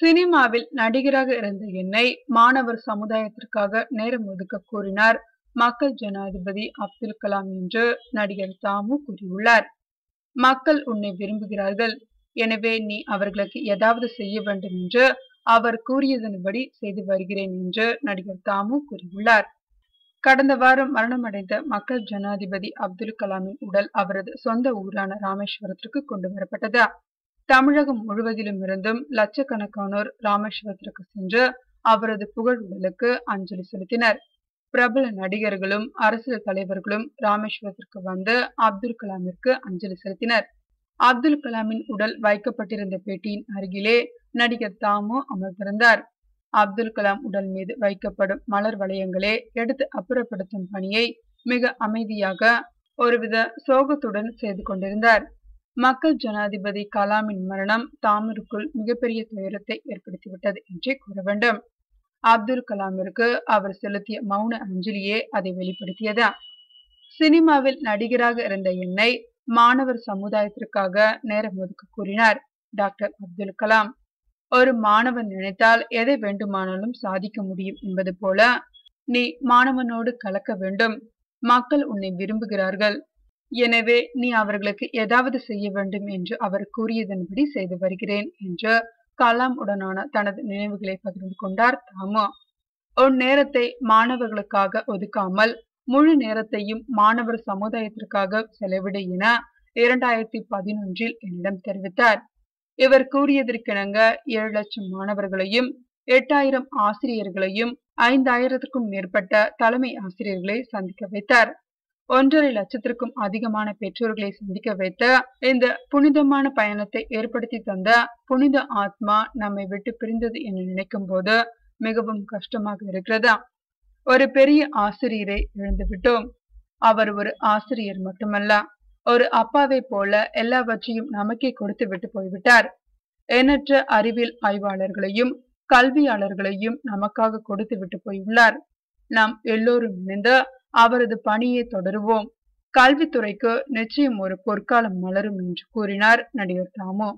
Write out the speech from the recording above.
சினிமாவில் நடிகராக இருந்த என்னை மாணவர் சமுதாயத்திற்காக நேரம் ஒதுக்க கூறினார் மக்கள் ஜனாதிபதி அப்துல் கலாம் என்று நடிகர் தாமு கூறியுள்ளார். மக்கள் உன்னை விரும்புகிறார்கள், எனவே நீ அவர்களுக்கு ஏதாவது செய்ய வேண்டும் என்று அவர் கூறியதன்படி செய்து வருகிறேன் என்று நடிகர் தாமு கூறியுள்ளார். கடந்த வாரம் மரணமடைந்த மக்கள் ஜனாதிபதி அப்துல் கலாமின் உடல் அவரது சொந்த ஊரான ராமேஸ்வரத்திற்கு கொண்டு வரப்பட்டது. தமிழகம் முழுவதிலும் இருந்தும் லட்சக்கணக்கானோர் ராமேஸ்வரத்திற்கு சென்று அவரது புகழ் உடலுக்கு அஞ்சலி செலுத்தினர். பிரபல நடிகர்களும் அரசியல் தலைவர்களும் ராமேஸ்வரத்திற்கு வந்து அப்துல் கலாமிற்கு அஞ்சலி செலுத்தினர். அப்துல் கலாமின் உடல் வைக்கப்பட்டிருந்த பெட்டியின் அருகிலே நடிகர் தாமு அமர்ந்திருந்தார். அப்துல் கலாம் உடல் மீது வைக்கப்படும் மலர் வளையங்களே எடுத்து அப்புறப்படுத்தும் பணியை மிக அமைதியாக ஒருவித சோகத்துடன் செய்து கொண்டிருந்தார். மக்கள் ஜனாதிபதி கலாமின் மரணம் தாமருக்குள் மிகப்பெரிய துயரத்தை ஏற்படுத்திவிட்டது என்றே கூற வேண்டும். அப்துல் கலாமிற்கு அவர் செலுத்திய மௌன அஞ்சலியே அதை வெளிப்படுத்தியது. சினிமாவில் நடிகராக இருந்த என்னை மாணவர் சமுதாயத்திற்காக நேரம் ஒதுக்க கூறினார் டாக்டர் அப்துல் கலாம். ஒரு மாணவன் நினைத்தால் எதை வேண்டுமானாலும் சாதிக்க முடியும் என்பது போல நீ மாணவனோடு கலக்க வேண்டும். மக்கள் உன்னை விரும்புகிறார்கள், எனவே நீ அவர்களுக்கு ஏதாவது செய்ய வேண்டும் என்று அவர் கூறியதன்படி செய்து வருகிறேன் என்று கலாம் உடனான தனது நினைவுகளை பகிர்ந்து கொண்டார் தாமு. உன் நேரத்தை மாணவர்களுக்காக ஒதுக்காமல் முழு நேரத்தையும் மாணவர் சமுதாயத்திற்காக செலவிடு என 2011 என்னிடம் தெரிவித்தார். இவர் கூறியதற்கிணங்க 7 லட்சம் மாணவர்களையும் 8000 ஆசிரியர்களையும் 5000க்கும் மேற்பட்ட தலைமை ஆசிரியர்களை சந்திக்க வைத்தார். 1.5 லட்சத்திற்கும் அதிகமான பெற்றோர்களை சந்திக்க வைத்த இந்த புனிதமான பயணத்தை ஏற்படுத்தி தந்த புனித ஆத்மா நம்மை விட்டு பிரிந்தது என நினைக்கும் போது மிகவும் கஷ்டமாக இருக்கிறதா. ஒரு பெரிய ஆசிரியரை இழந்துவிட்டோம். அவர் ஒரு ஆசிரியர் மட்டுமல்ல, ஒரு அப்பாவை போல எல்லாவற்றையும் நமக்கே கொடுத்து விட்டு போய்விட்டார். எண்ணற்ற அறிவியல் ஆய்வாளர்களையும் கல்வியாளர்களையும் நமக்காக கொடுத்து விட்டு போயுள்ளார். நாம் எல்லோரும் இணைந்து அவரது பணியை தொடருவோம். கல்வித்துறைக்கு நிச்சயம் ஒரு பொற்காலம் மலரும் என்று கூறினார் நடிகர் தாமு.